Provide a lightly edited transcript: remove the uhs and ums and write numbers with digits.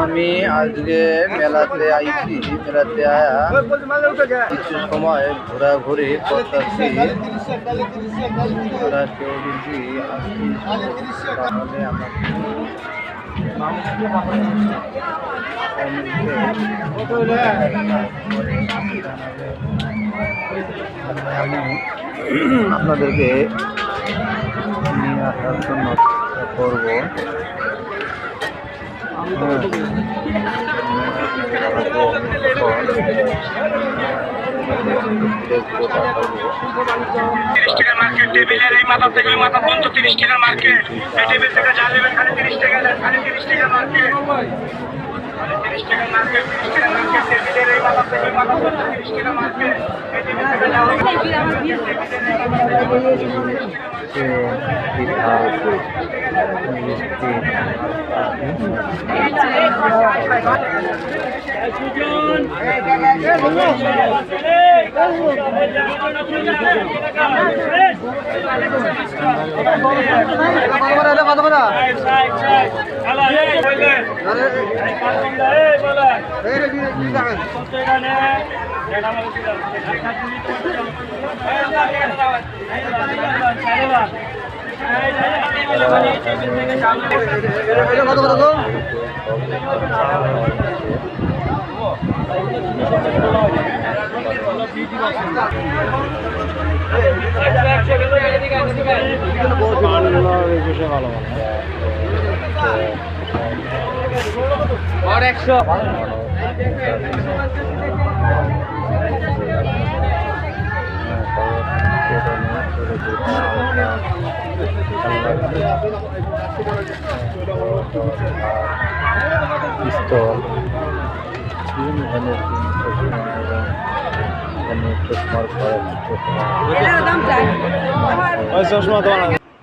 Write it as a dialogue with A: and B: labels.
A: আমি আজকে মেলাতে আইছি, মেলাতে আয়া কিছু সময় ঘোরাঘুরি করতেছি। ওরা কেউ যদি তাহলে আমি আপনাদেরকে নিয়ে আসার জন্য করবো।
B: মার্কেট টেবিলের এই মাথা থেকে মাথা পর্যন্ত 30 টাকার মার্কেট। এই টেবিল থেকে যা নেবেন খালি 30 টাকা, খালি 30 টাকার মার্কেট, 30 টাকার মার্কেট, 30 টাকার মার্কেট। টেবিলের এই মাথা থেকে মাথা পর্যন্ত 30 টাকার মার্কেট। এই টেবিল থেকে যা নেবেন और 100
A: পিস্তল, বিভিন্ন ধরনের চশমার
C: চশমা